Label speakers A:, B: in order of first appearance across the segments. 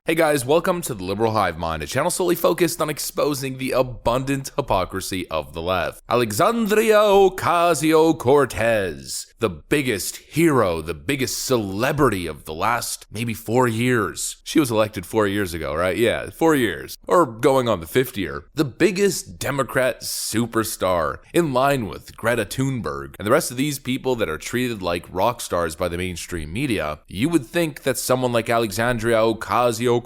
A: Hey guys, welcome to the Liberal Hive Mind, a channel solely focused on exposing the abundant hypocrisy of the left. Alexandria Ocasio-Cortez, the biggest hero, the biggest celebrity of the last maybe 4 years. She was elected 4 years ago, right? Yeah, 4 years. Or going on the 5th year. The biggest Democrat superstar, in line with Greta Thunberg and the rest of these people that are treated like rock stars by the mainstream media. You would think that someone like Alexandria Ocasio-Cortez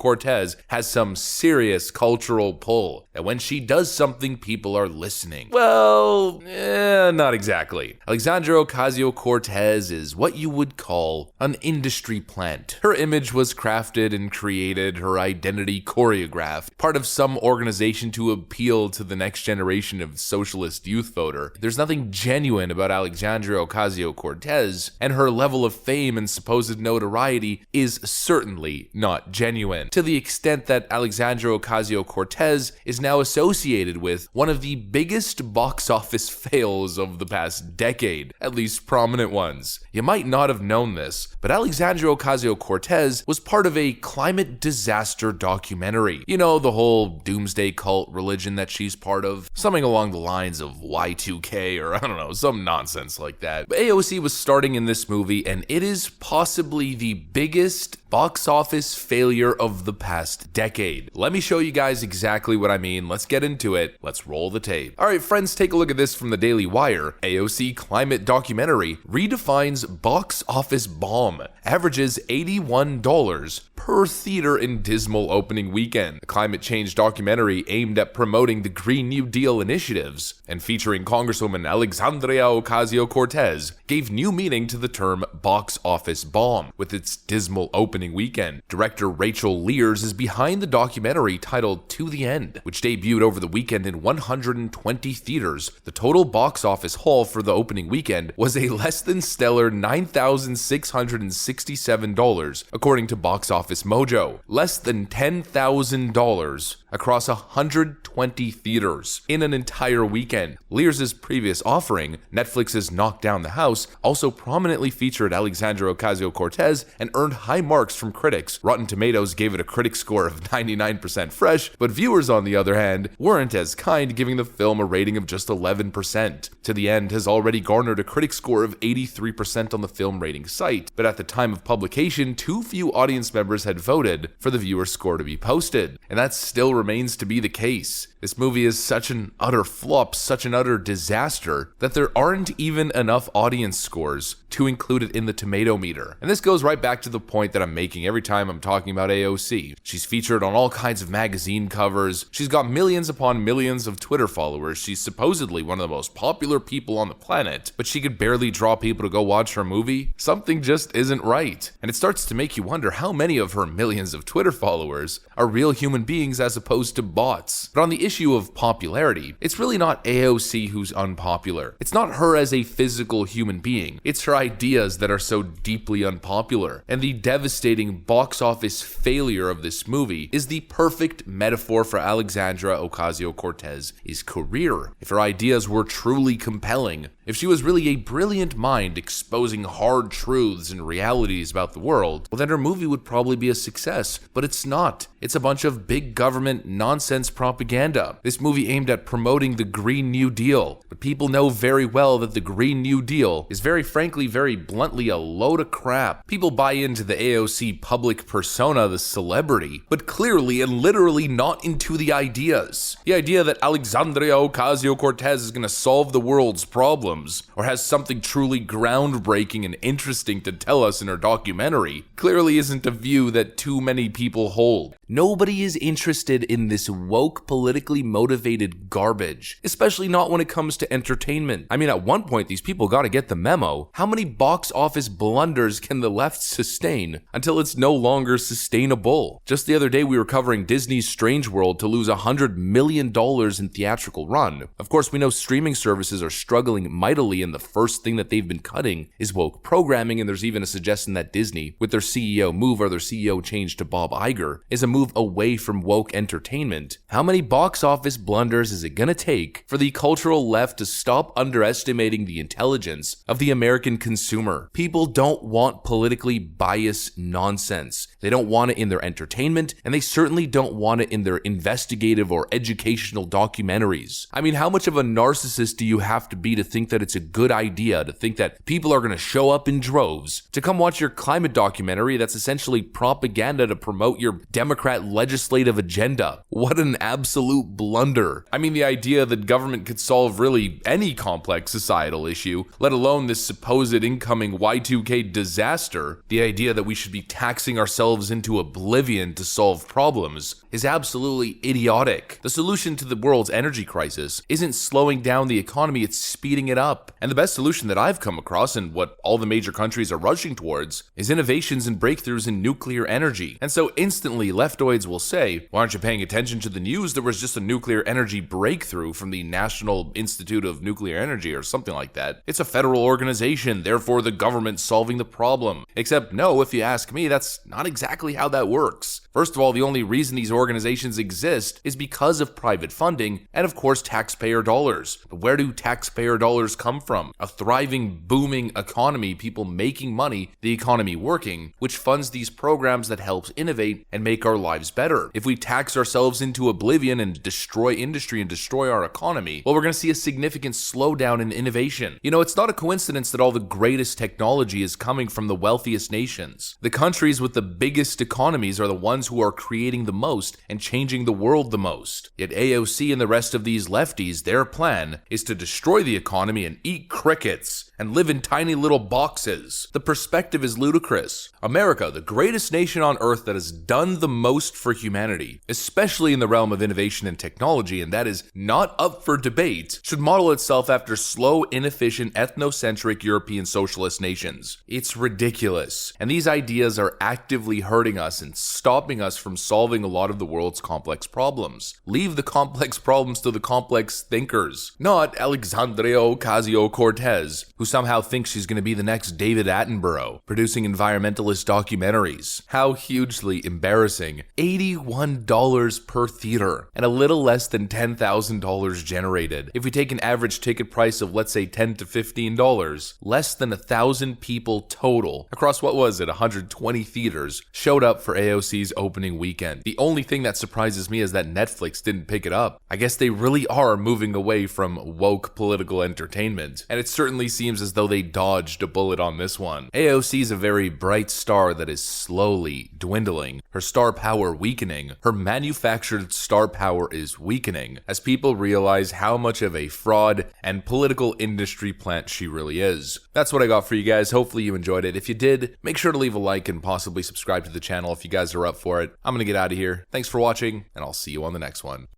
A: has some serious cultural pull, that when she does something, people are listening. Well, not exactly. Alexandria Ocasio-Cortez is what you would call an industry plant. Her image was crafted and created, her identity choreographed, part of some organization to appeal to the next generation of socialist youth voter. There's nothing genuine about Alexandria Ocasio-Cortez, and her level of fame and supposed notoriety is certainly not genuine. To the extent that Alexandria Ocasio-Cortez is now associated with one of the biggest box office fails of the past decade, at least prominent ones. You might not have known this, but Alexandria Ocasio-Cortez was part of a climate disaster documentary. You know, the whole doomsday cult religion that she's part of? Something along the lines of Y2K or I don't know, some nonsense like that. But AOC was starting in this movie, and it is possibly the biggest box office failure of the past decade. Let me show you guys exactly what I mean. Let's get into it. Let's roll the tape. All right, friends, take a look at this from the Daily Wire. AOC climate documentary redefines box office bomb. Averages $81 per theater in dismal opening weekend. The climate change documentary aimed at promoting the Green New Deal initiatives and featuring Congresswoman Alexandria Ocasio-Cortez gave new meaning to the term box office bomb with its dismal opening weekend. Director Rachel Lears is behind the documentary titled To the End, which debuted over the weekend in 120 theaters. The total box office haul for the opening weekend was a less than stellar $9,667, according to Box Office Mojo. Less than $10,000 across 120 theaters in an entire weekend. Lears' previous offering, Netflix's Knock Down the House, also prominently featured Alexandria Ocasio-Cortez and earned high marks from critics. Rotten Tomatoes gave it a critic score of 99% fresh, but viewers, on the other hand, weren't as kind, giving the film a rating of just 11%. To the End has already garnered a critic score of 83% on the film rating site, but at the time of publication, too few audience members had voted for the viewer score to be posted, and that still remains to be the case. This movie is such an utter flop, such an utter disaster, that there aren't even enough audience scores to include it in the tomato meter. And this goes right back to the point that I'm making every time I'm talking about AOC. She's featured on all kinds of magazine covers. She's got millions upon millions of Twitter followers. She's supposedly one of the most popular people on the planet, but she could barely draw people to go watch her movie. Something just isn't right. And it starts to make you wonder how many of her millions of Twitter followers are real human beings as opposed to bots. But on the issue of popularity, it's really not AOC who's unpopular. It's not her as a physical human being. It's her ideas that are so deeply unpopular. And the devastating box office failure of this movie is the perfect metaphor for Alexandria Ocasio-Cortez's career. If her ideas were truly compelling, if she was really a brilliant mind exposing hard truths and realities about the world, well, then her movie would probably be a success. But it's not. It's a bunch of big government nonsense propaganda. This movie aimed at promoting the Green New Deal, but people know very well that the Green New Deal is very frankly, very bluntly a load of crap. People buy into the AOC public persona, the celebrity, but clearly and literally not into the ideas. The idea that Alexandria Ocasio-Cortez is going to solve the world's problems, or has something truly groundbreaking and interesting to tell us in her documentary, clearly isn't a view that too many people hold. Nobody is interested in this woke, politically motivated garbage, especially not when it comes to entertainment. I mean, at one point, these people gotta get the memo. How many box office blunders can the left sustain until it's no longer sustainable? Just the other day, we were covering Disney's Strange World to lose $100 million in theatrical run. Of course, we know streaming services are struggling mightily, and the first thing that they've been cutting is woke programming, and there's even a suggestion that Disney, with their CEO move or their CEO change to Bob Iger, is a move away from woke entertainment. How many box box office blunders is it gonna take for the cultural left to stop underestimating the intelligence of the American consumer? People don't want politically biased nonsense. They don't want it in their entertainment, and they certainly don't want it in their investigative or educational documentaries. I mean, how much of a narcissist do you have to be to think that it's a good idea, to think that people are gonna show up in droves to come watch your climate documentary that's essentially propaganda to promote your Democrat legislative agenda? What an absolute blunder. I mean, the idea that government could solve really any complex societal issue, let alone this supposed incoming Y2K disaster, the idea that we should be taxing ourselves into oblivion to solve problems, is absolutely idiotic. The solution to the world's energy crisis isn't slowing down the economy, it's speeding it up. And the best solution that I've come across, and what all the major countries are rushing towards, is innovations and breakthroughs in nuclear energy. And so instantly, leftoids will say, why aren't you paying attention to the news? There was just a nuclear energy breakthrough from the National Institute of Nuclear Energy or something like that. It's a federal organization, therefore the government's solving the problem. Except no, if you ask me, that's not exactly how that works. First of all, the only reason these organizations exist is because of private funding and, of course, taxpayer dollars. But where do taxpayer dollars come from? A thriving, booming economy, people making money, the economy working, which funds these programs that helps innovate and make our lives better. If we tax ourselves into oblivion and destroy industry and destroy our economy, well, we're going to see a significant slowdown in innovation. You know, it's not a coincidence that all the greatest technology is coming from the wealthiest nations. The countries with the biggest economies are the ones who are creating the most and changing the world the most. Yet AOC and the rest of these lefties, their plan is to destroy the economy and eat crickets and live in tiny little boxes. The perspective is ludicrous. America, the greatest nation on earth that has done the most for humanity, especially in the realm of innovation and technology, and that is not up for debate, should model itself after slow, inefficient, ethnocentric European socialist nations. It's ridiculous. And these ideas are actively hurting us and stopping us from solving a lot of the world's complex problems. Leave the complex problems to the complex thinkers, not Alexandria Ocasio-Cortez, who somehow thinks she's going to be the next David Attenborough, producing environmentalist documentaries. How hugely embarrassing. $81 per theater, and a little less than $10,000 generated. If we take an average ticket price of, let's say, $10 to $15, less than 1,000 people total, across what was it, 120 theaters, showed up for AOC's opening weekend. The only thing that surprises me is that Netflix didn't pick it up. I guess they really are moving away from woke political entertainment, and it certainly seems as though they dodged a bullet on this one. AOC is a very bright star that is slowly dwindling, her star power weakening, her manufactured star power is weakening, as people realize how much of a fraud and political industry plant she really is. That's what I got for you guys. Hopefully you enjoyed it. If you did, make sure to leave a like and possibly subscribe to the channel if you guys are up for it. I'm gonna get out of here. Thanks for watching, and I'll see you on the next one.